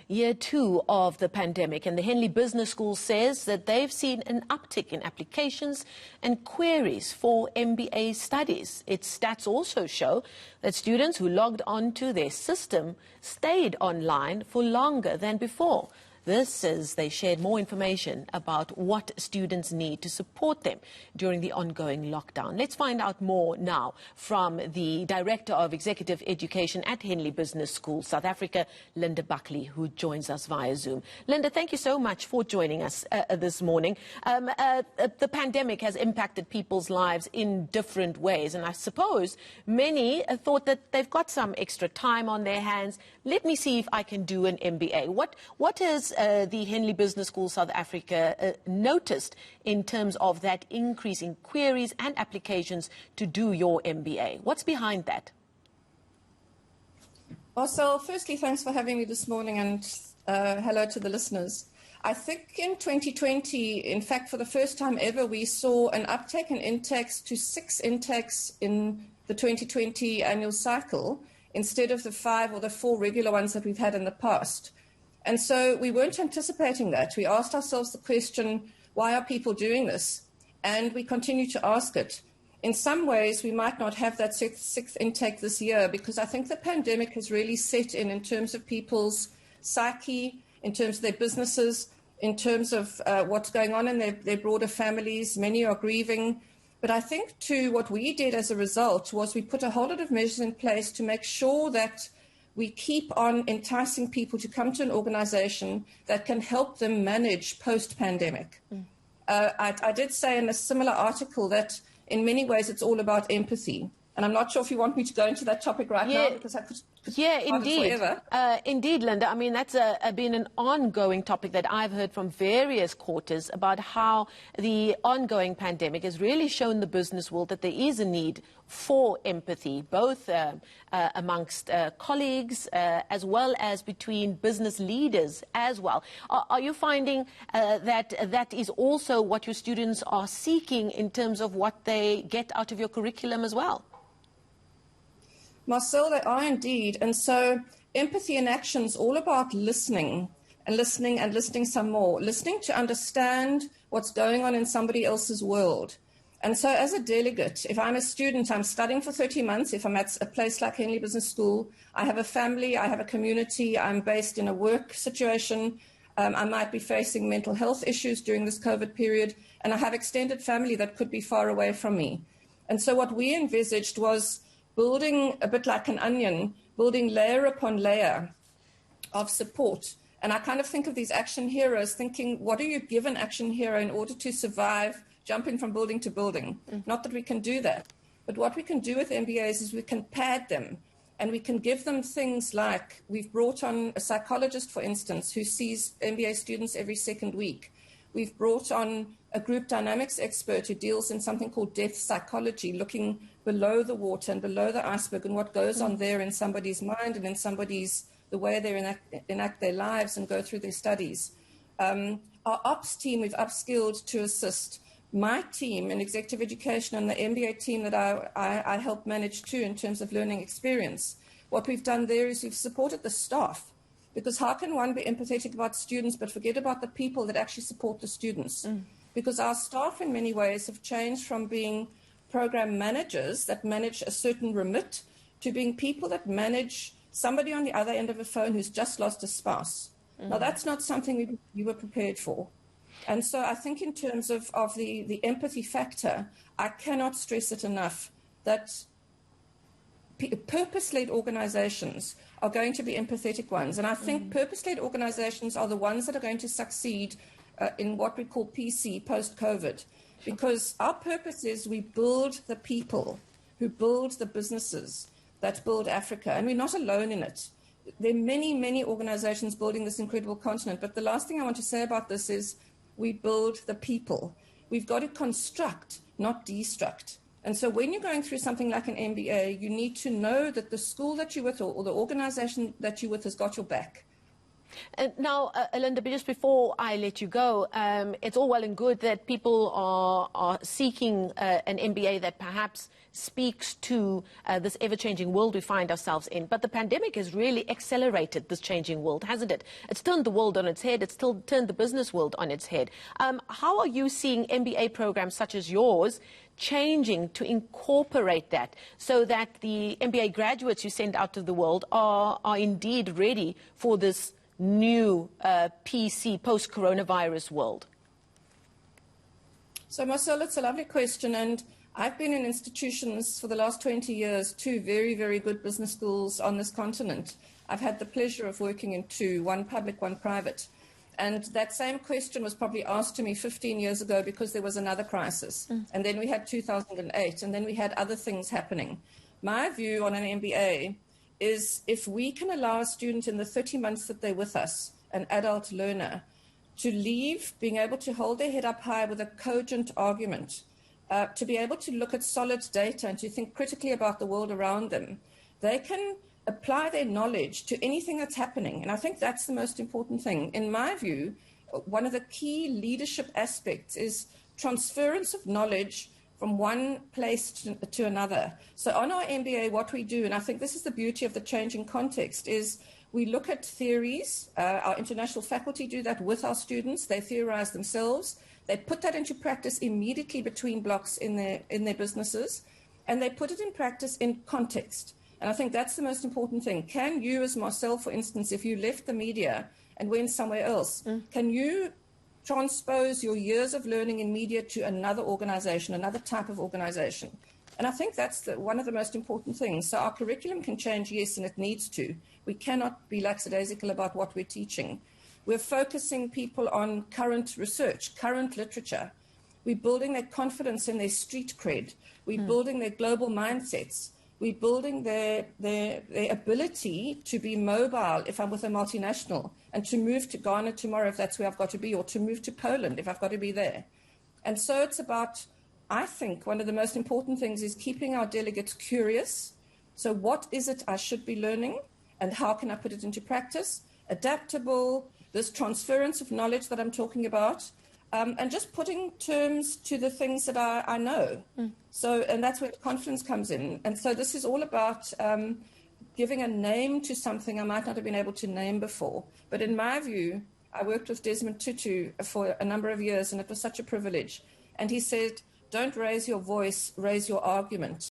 year 2 of the pandemic, and the Henley Business School says that they've seen an uptick in applications and queries for MBA studies. Its stats also show that students who logged onto their system stayed online for longer than before. This as they shared more information about what students need to support them during the ongoing lockdown. Let's find out more now from the Director of Executive Education at Henley Business School, South Africa, Linda Buckley, who joins us via Zoom. Linda, thank you so much for joining us this morning. The pandemic has impacted people's lives in different ways, and I suppose many thought that they've got some extra time on their hands. Let me see if I can do an MBA. What is the Henley Business School South Africa noticed in terms of that increase in queries and applications to do your MBA? What's behind that? Marcel, firstly, thanks for having me this morning, and hello to the listeners. I think in 2020, in fact, for the first time ever, we saw an uptake in intakes to 6 intakes in the 2020 annual cycle instead of the 5 or the 4 regular ones that we've had in the past. And so we weren't anticipating that. We asked ourselves the question, why are people doing this? And we continue to ask it. In some ways, we might not have that sixth intake this year because I think the pandemic has really set in terms of people's psyche, in terms of their businesses, in terms of what's going on in their broader families. Many are grieving. But I think, too, what we did as a result was we put a whole lot of measures in place to make sure that we keep on enticing people to come to an organization that can help them manage post-pandemic. I did say in a similar article that in many ways it's all about empathy. And I'm not sure if you want me to go into that topic right now because I could indeed. Indeed, Linda. I mean, that's been an ongoing topic that I've heard from various quarters about how the ongoing pandemic has really shown the business world that there is a need for empathy, both amongst colleagues as well as between business leaders as well. Are you finding that is also what your students are seeking in terms of what they get out of your curriculum as well? Marcel, they are indeed. And so empathy in action is all about listening and listening and listening some more, listening to understand what's going on in somebody else's world. And so as a delegate, if I'm a student, I'm studying for 30 months. If I'm at a place like Henley Business School, I have a family, I have a community, I'm based in a work situation. I might be facing mental health issues during this COVID period, and I have extended family that could be far away from me. And so what we envisaged was building a bit like an onion, building layer upon layer of support. And I kind of think of these action heroes, thinking, what do you give an action hero in order to survive jumping from building to building? Not that we can do that. But what we can do with MBAs is we can pad them and we can give them things like, we've brought on a psychologist, for instance, who sees MBA students every second week. We've brought on a group dynamics expert who deals in something called depth psychology, looking below the water and below the iceberg and what goes on there in somebody's mind and in somebody's, the way they enact their lives and go through their studies. Our ops team, we've upskilled to assist. My team in executive education and the MBA team that I help manage too in terms of learning experience, what we've done there is we've supported the staff. Because how can one be empathetic about students but forget about the people that actually support the students? Because our staff in many ways have changed from being program managers that manage a certain remit to being people that manage somebody on the other end of a phone who's just lost a spouse. Now, that's not something we were prepared for. And so I think in terms of the empathy factor, I cannot stress it enough that purpose-led organizations are going to be empathetic ones. And I think purpose-led organizations are the ones that are going to succeed in what we call PC, post-COVID. Because our purpose is we build the people who build the businesses that build Africa. And we're not alone in it. There are many, many organizations building this incredible continent. But the last thing I want to say about this is we build the people. We've got to construct, not destruct. And so when you're going through something like an MBA, you need to know that the school that you're with or the organization that you're with has got your back. Now, Linda, just before I let you go, it's all well and good that people are seeking an MBA that perhaps speaks to this ever-changing world we find ourselves in. But the pandemic has really accelerated this changing world, hasn't it? It's turned the world on its head. It's still turned the business world on its head. How are you seeing MBA programs such as yours changing to incorporate that so that the MBA graduates you send out to the world are indeed ready for this new PC post-coronavirus world? So, Marcel, it's a lovely question, and I've been in institutions for the last 20 years, 2 very, very good business schools on this continent. I've had the pleasure of working in 2, one public, one private. And that same question was probably asked to me 15 years ago because there was another crisis. And then we had 2008, and then we had other things happening. My view on an MBA is if we can allow a student in the 30 months that they're with us, an adult learner, to leave being able to hold their head up high with a cogent argument, to be able to look at solid data and to think critically about the world around them, they can apply their knowledge to anything that's happening. And I think that's the most important thing. In my view, one of the key leadership aspects is transference of knowledge from one place to another. So on our MBA, what we do, and I think this is the beauty of the changing context, is we look at theories. Our international faculty do that with our students. They theorize themselves. They put that into practice immediately between blocks in their businesses, and they put it in practice in context. And I think that's the most important thing. Can you, as Marcel, for instance, if you left the media and went somewhere else, can you transpose your years of learning in media to another organization, another type of organization? And I think that's one of the most important things. So our curriculum can change, yes, and it needs to. We cannot be lackadaisical about what we're teaching. We're focusing people on current research, current literature. We're building their confidence in their street cred. We're building their global mindsets. We're building their ability to be mobile if I'm with a multinational, and to move to Ghana tomorrow if that's where I've got to be, or to move to Poland if I've got to be there. And so it's about, I think, one of the most important things is keeping our delegates curious. So what is it I should be learning, and how can I put it into practice? Adaptable, this transference of knowledge that I'm talking about, and just putting terms to the things that I know. So, and that's where confidence comes in. And so this is all about giving a name to something I might not have been able to name before. But in my view, I worked with Desmond Tutu for a number of years, and it was such a privilege. And he said, don't raise your voice, raise your argument.